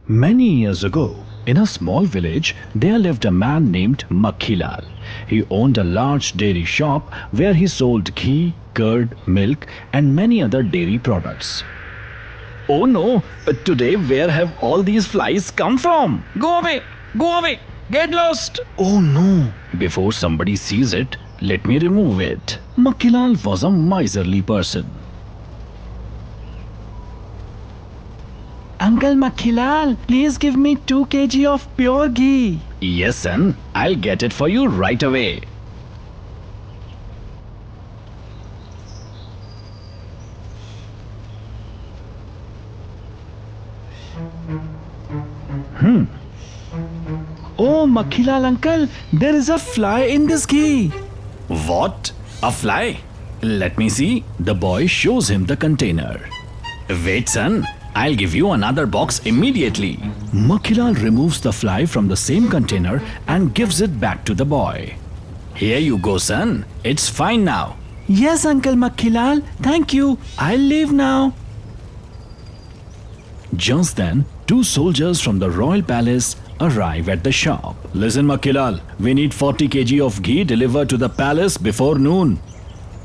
Many years ago, in a small village, there lived a man named Makhilal. He owned a large dairy shop where he sold ghee, curd, milk, and many other dairy products. Oh no, today where have all these flies come from? Go away, get lost. Oh no, before somebody sees it, let me remove it. Makhilal was a miserly person. Uncle Makhilal, please give me 2 kg of pure ghee. Yes, son, I'll get it for you right away. Oh, Makhilal uncle, there is a fly in this ghee. What? A fly? Let me see. The boy shows him the container. Wait, son. I'll give you another box immediately. Makhilal removes the fly from the same container and gives it back to the boy. Here you go, son. It's fine now. Yes, Uncle Makhilal, thank you. I'll leave now. Just then, 2 soldiers from the royal palace arrive at the shop. Listen, Makhilal, we need 40 kg of ghee delivered to the palace before noon.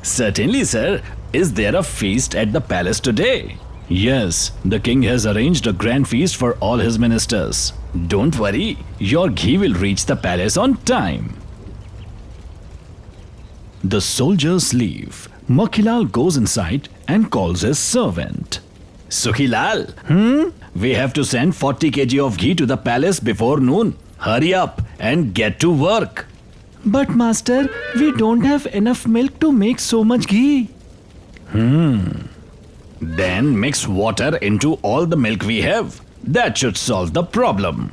Certainly, sir. Is there a feast at the palace today? Yes, the king has arranged a grand feast for all his ministers. Don't worry, your ghee will reach the palace on time. The soldiers leave. Makhilal goes inside and calls his servant. Sukhilal, we have to send 40 kg of ghee to the palace before noon. Hurry up and get to work. But master, we don't have enough milk to make so much ghee. Then mix water into all the milk we have. That should solve the problem.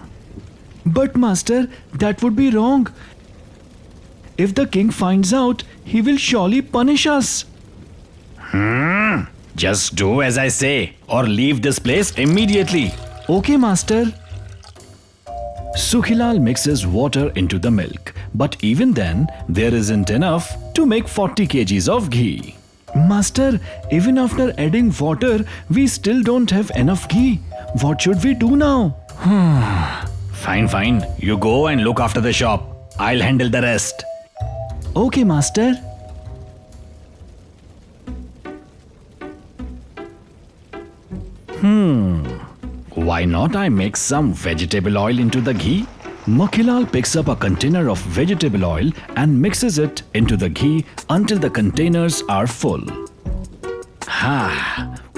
But master, that would be wrong. If the king finds out, he will surely punish us. Just do as I say or leave this place immediately. Okay, master. Sukhilal mixes water into the milk, but even then, there isn't enough to make 40 kgs of ghee. Master, even after adding water, we still don't have enough ghee. What should we do now? Fine. You go and look after the shop. I'll handle the rest. Okay, master. Why not I mix some vegetable oil into the ghee? Makhilal picks up a container of vegetable oil and mixes it into the ghee until the containers are full.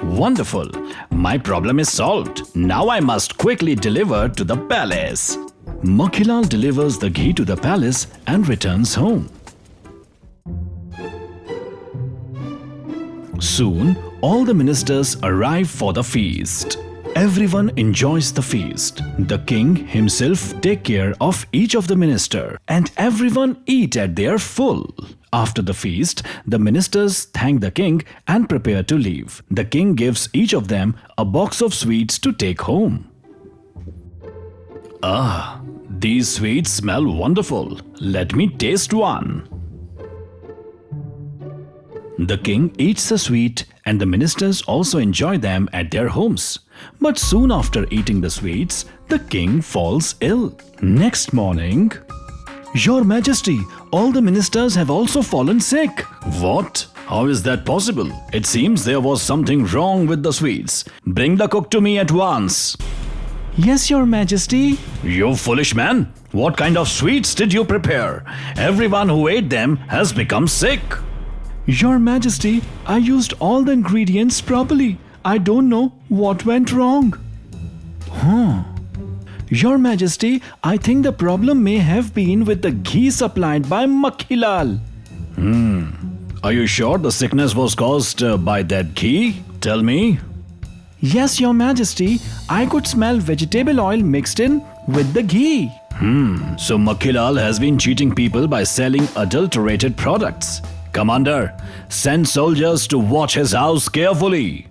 Wonderful. My problem is solved. Now I must quickly deliver to the palace. Makhilal delivers the ghee to the palace and returns home. Soon, all the ministers arrive for the feast. Everyone enjoys the feast. The king himself take care of each of the minister and everyone eat at their full. After the feast, the ministers thank the king and prepare to leave. The king gives each of them a box of sweets to take home. These sweets smell wonderful. Let me taste one. The king eats the sweet and the ministers also enjoy them at their homes. But soon after eating the sweets, the king falls ill. Next morning, Your Majesty, all the ministers have also fallen sick. What? How is that possible? It seems there was something wrong with the sweets. Bring the cook to me at once. Yes, Your Majesty. You foolish man! What kind of sweets did you prepare? Everyone who ate them has become sick. Your Majesty, I used all the ingredients properly. I don't know what went wrong. Your Majesty, I think the problem may have been with the ghee supplied by Makhilal. Are you sure the sickness was caused by that ghee? Tell me. Yes, Your Majesty, I could smell vegetable oil mixed in with the ghee. So Makhilal has been cheating people by selling adulterated products. Commander, send soldiers to watch his house carefully.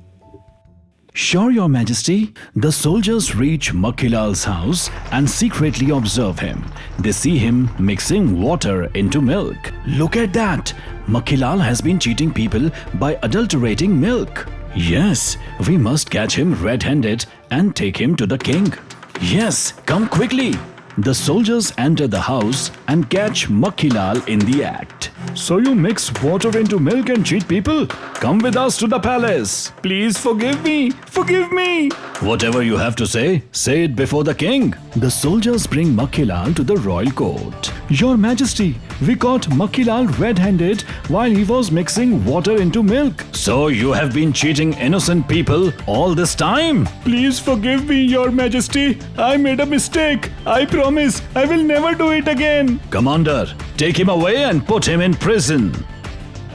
Sure, Your Majesty. The soldiers reach Makhilal's house and secretly observe him. They see him mixing water into milk. Look at that! Makhilal has been cheating people by adulterating milk. Yes, we must catch him red-handed and take him to the king. Yes, come quickly. The soldiers enter the house and catch Makhilal in the act. So you mix water into milk and cheat people? Come with us to the palace. Please forgive me. Forgive me. Whatever you have to say it before the king. The soldiers bring Makhilal to the royal court. Your Majesty, we caught Makhilal red-handed while he was mixing water into milk. So you have been cheating innocent people all this time? Please forgive me, Your Majesty. I made a mistake. I promise I will never do it again. Commander, take him away and put him in prison.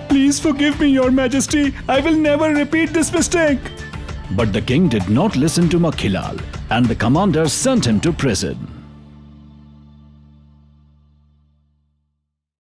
Please forgive me, Your Majesty. I will never repeat this mistake. But the king did not listen to Makhilal and the commander sent him to prison.